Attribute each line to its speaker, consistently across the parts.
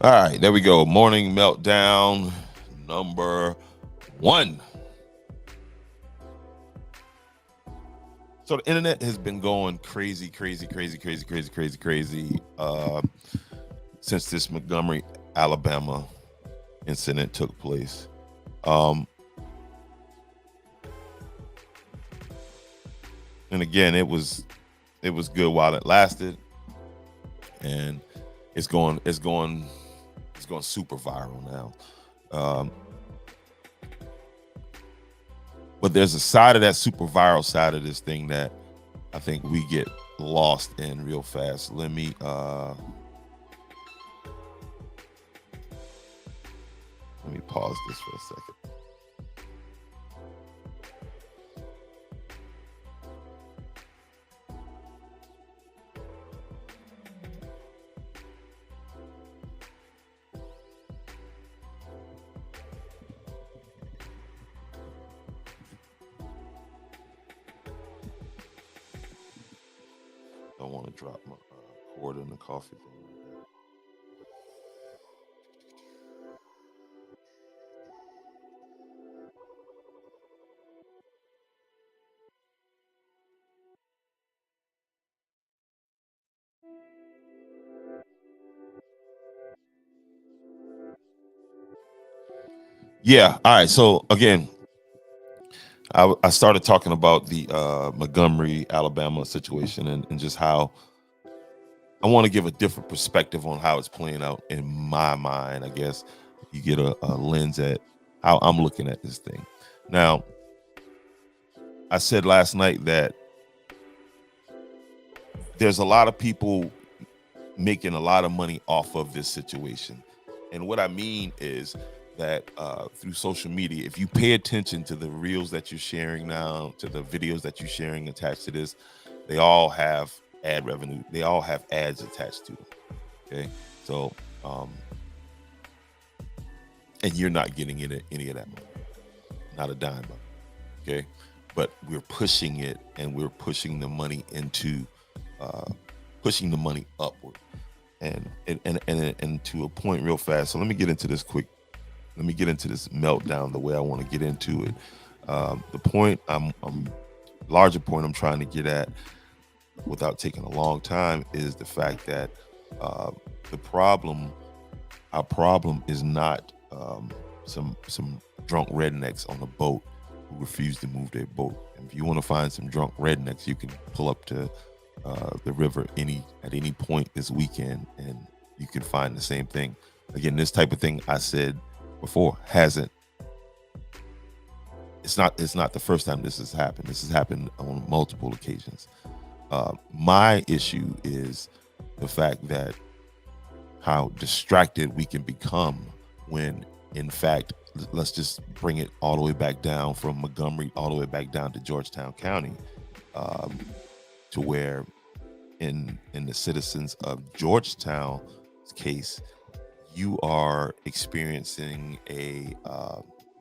Speaker 1: All right, there we go. Morning meltdown number one. So the internet has been going crazy, crazy, crazy, crazy, crazy, crazy, crazy since this Montgomery, Alabama incident took place. Um, and again, it was good while it lasted, and it's going super viral now. Um, but there's a side of that super viral side of this thing that I think we get lost in real fast. Let me pause this for a second. Don't want to drop my cord in the coffee thing like that. Yeah. All right. So again, I started talking about the Montgomery, Alabama situation, and just how I want to give a different perspective on how it's playing out in my mind. I guess you get a lens at how I'm looking at this thing. Now, I said last night that there's a lot of people making a lot of money off of this situation. And what I mean is that through social media, if you pay attention to the reels that you're sharing now, to the videos that you're sharing attached to this, they all have ad revenue. They all have ads attached to them. Okay. So, um, and you're not getting any of that money, not a dime of it. Okay. But we're pushing it, and we're pushing the money into, uh, pushing the money upward. And to a point real fast. So let me get into this quick. Let me get into this meltdown the way I want to get into it. The point larger point I'm trying to get at, without taking a long time, is the fact that uh, the problem, our problem, is not some drunk rednecks on a boat who refuse to move their boat. And if you want to find some drunk rednecks, you can pull up to the river at any point this weekend, and you can find the same thing. Again, this type of thing, I said before, hasn't. It's not the first time this has happened. This has happened on multiple occasions. My issue is the fact that how distracted we can become when, in fact, let's just bring it all the way back down from Montgomery all the way back down to Georgetown County, um, to where in the citizens of Georgetown's case, you are experiencing a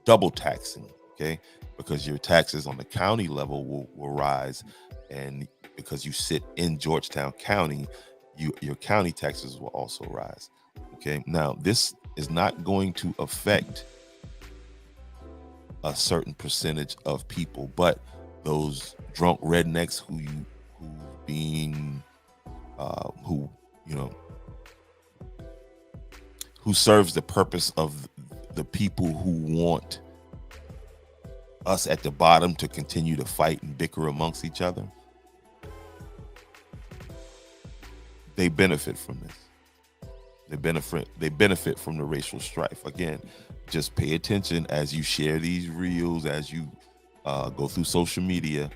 Speaker 1: double taxing, okay? Because your taxes on the county level will rise, and because you sit in Georgetown County, your county taxes will also rise. Okay, now this is not going to affect a certain percentage of people, but those drunk rednecks who being who you know who serves the purpose of the people who want us at the bottom to continue to fight and bicker amongst each other. They benefit from this. They benefit from the racial strife. Again, just pay attention as you share these reels, as you go through social media.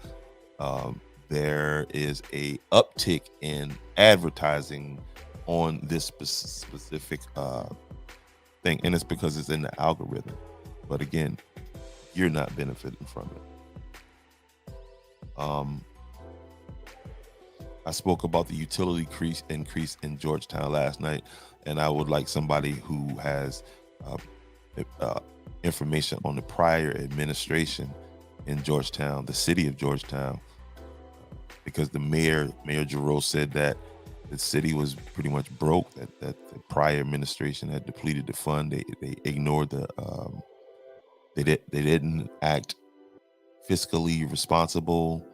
Speaker 1: There is a uptick in advertising on this specific thing, and it's because it's in the algorithm. But again, you're not benefiting from it. Um, I spoke about the utility increase in Georgetown last night, and I would like somebody who has uh, uh, information on the prior administration in Georgetown, the city of Georgetown, because the Mayor Giroux, said that the city was pretty much broke. That the prior administration had depleted the fund. They ignored the they didn't act fiscally responsible.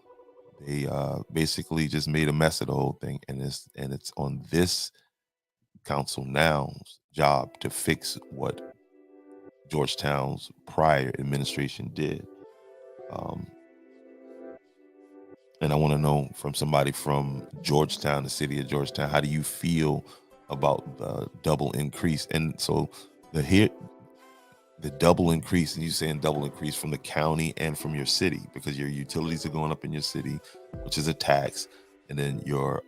Speaker 1: They basically just made a mess of the whole thing, and it's on this council now's job to fix what Georgetown's prior administration did. Um, and I want to know from somebody from Georgetown, the city of Georgetown, how do you feel about the double increase? And so the here the double increase, and you saying double increase from the county and from your city, because your utilities are going up in your city, which is a tax, and then your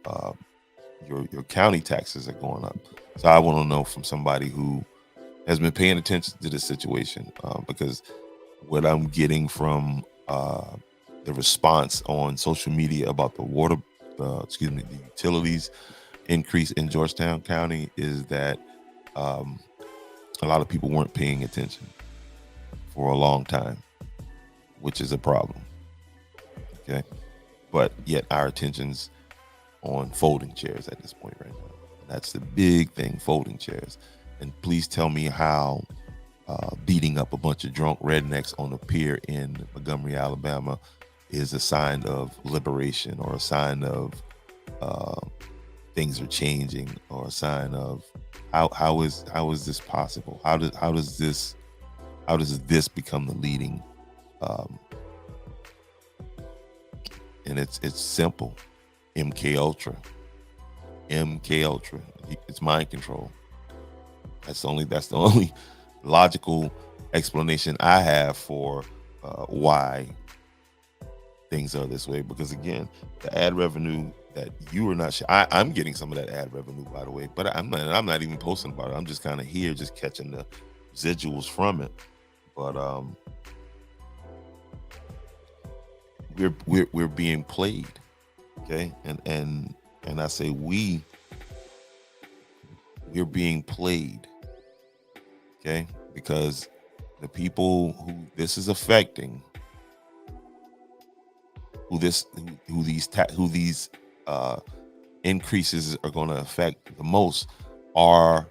Speaker 1: county taxes are going up. So I want to know from somebody who has been paying attention to this situation, because what I'm getting from the response on social media about the the utilities increase in Georgetown County is that um, a lot of people weren't paying attention for a long time, which is a problem. Okay, but yet our attention's on folding chairs at this point right now. That's the big thing, folding chairs. And please tell me how beating up a bunch of drunk rednecks on a pier in Montgomery, Alabama, is a sign of liberation, or a sign of uh, things are changing, or a sign of how is this possible? How does this become the leading? Um, and it's simple. MK Ultra. It's mind control. That's the only logical explanation I have for why things are this way. Because again, the ad revenue that you are not I'm getting some of that ad revenue, by the way, but I'm not even posting about it. I'm just kind of here, just catching the residuals from it. But we're being played, okay? And I say we're being played, okay? Because the people who this is affecting, who these increases are going to affect the most, are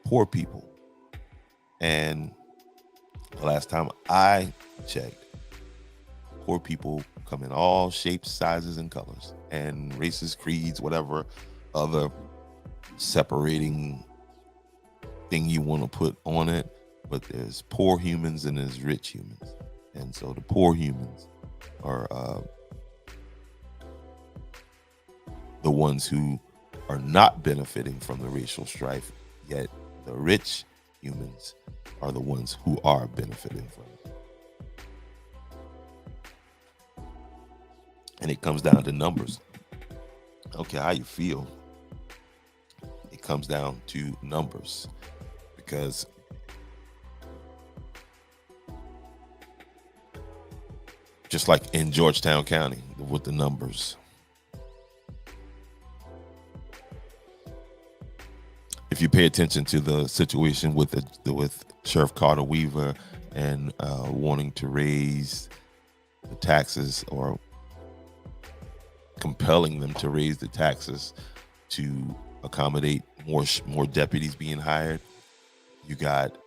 Speaker 1: poor people. And the last time I checked, poor people come in all shapes, sizes, and colors, and races, creeds, whatever other separating thing you want to put on it. But there's poor humans and there's rich humans. And so the poor humans are the ones who are not benefiting from the racial strife, yet the rich humans are the ones who are benefiting from it. And it comes down to numbers. I don't care how you feel. It comes down to numbers, because just like in Georgetown County with the numbers, if you pay attention to the situation with Sheriff Carter Weaver and wanting to raise the taxes, or compelling them to raise the taxes to accommodate more deputies being hired, you got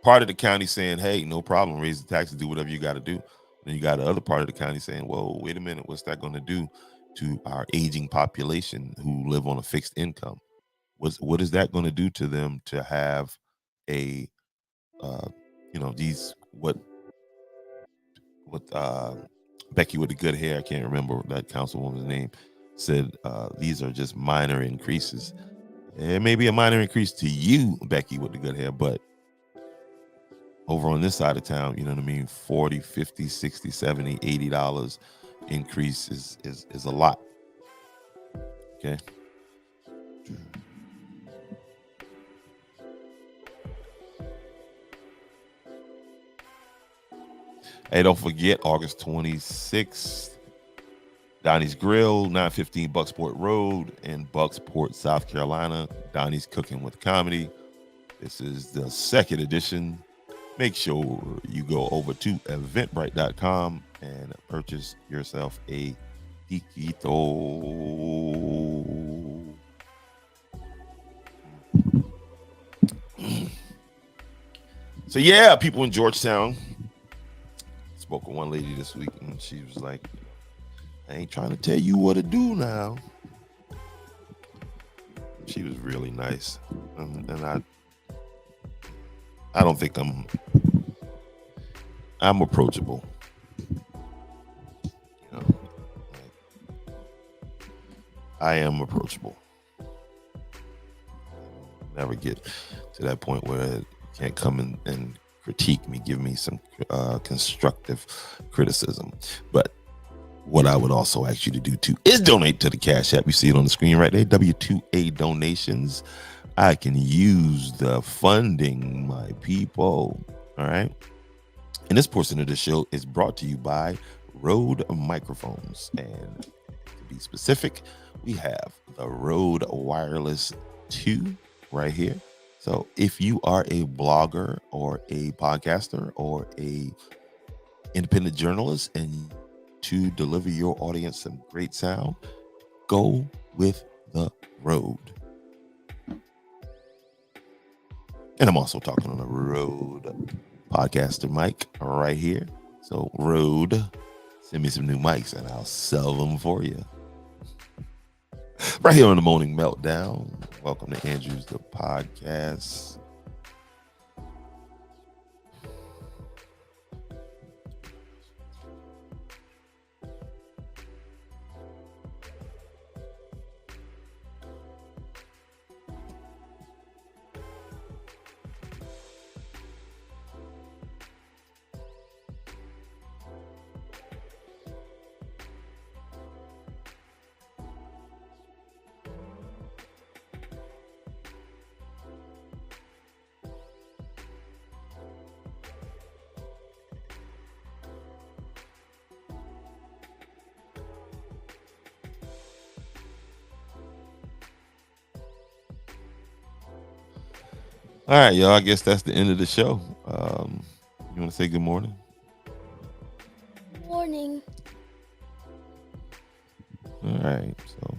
Speaker 1: part of the county saying, hey, no problem, raise the taxes, do whatever you got to do. Then you got the other part of the county saying, well, wait a minute, what's that going to do to our aging population who live on a fixed income? What is that going to do to them to have a these what Becky with the good hair, I can't remember that councilwoman's name, said these are just minor increases. It may be a minor increase to you, Becky with the good hair, but over on this side of town, you know what I mean, 40, 50, 60, 70, $80 increase is a lot. Okay. Hey, don't forget, August 26th, Donnie's Grill, 915 Bucksport Road in Bucksport, South Carolina. Donnie's Cooking with Comedy. This is the second edition. Make sure you go over to eventbrite.com and purchase yourself a Tiquito. So yeah, people in Georgetown. Spoke with one lady this week, and she was like, "I ain't trying to tell you what to do now." She was really nice, and I don't think I'm approachable. You know, like, I am approachable. Never get to that point where you can't come and critique me, give me some constructive criticism. But what I would also ask you to do too is donate to the Cash App. You see it on the screen right there, W2A donations. I can use the funding, my people. All right. And this portion of the show is brought to you by Rode Microphones. And to be specific, we have the Rode Wireless 2 right here. So if you are a blogger or a podcaster or a independent journalist and to deliver your audience some great sound, go with the Rode. And I'm also talking on a Rode podcaster mic right here. So Rode, send me some new mics and I'll sell them for you. Right here on the Morning Meltdown. Welcome to Andrew's the podcast. All right, y'all. I guess that's the end of the show. You want to say good morning?
Speaker 2: Morning.
Speaker 1: All right. So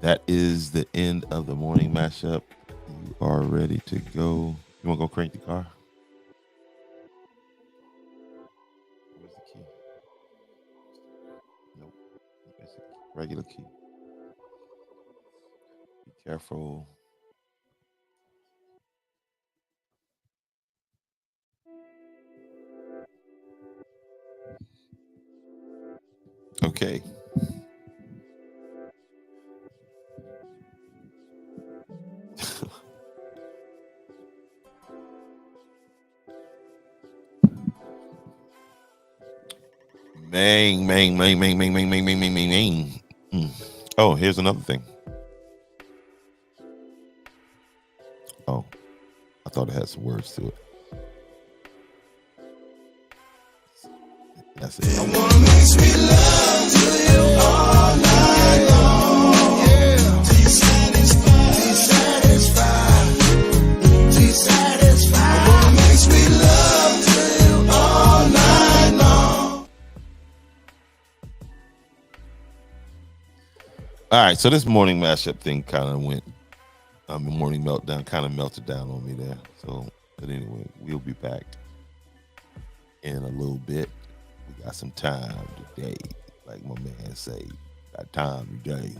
Speaker 1: that is the end of the morning mashup. You are ready to go. You want to go crank the car? Where's the key? Nope. It's a regular key. Be careful. Okay. Mang, mang, mang, mang, mang, mang, mang, mang, mang, mang, mang. Oh, here's another thing. Oh, I thought it had some words to it. That's it. I wanna make sweet love to you all night long. Yeah. Till you satisfied, till you satisfied, till you satisfied. I wanna make sweet love to you all night long. All right, so this morning mashup thing kind of went. The morning meltdown kind of melted down on me there. So, but anyway, we'll be back in a little bit. We got some time today, like my man say. Got time today.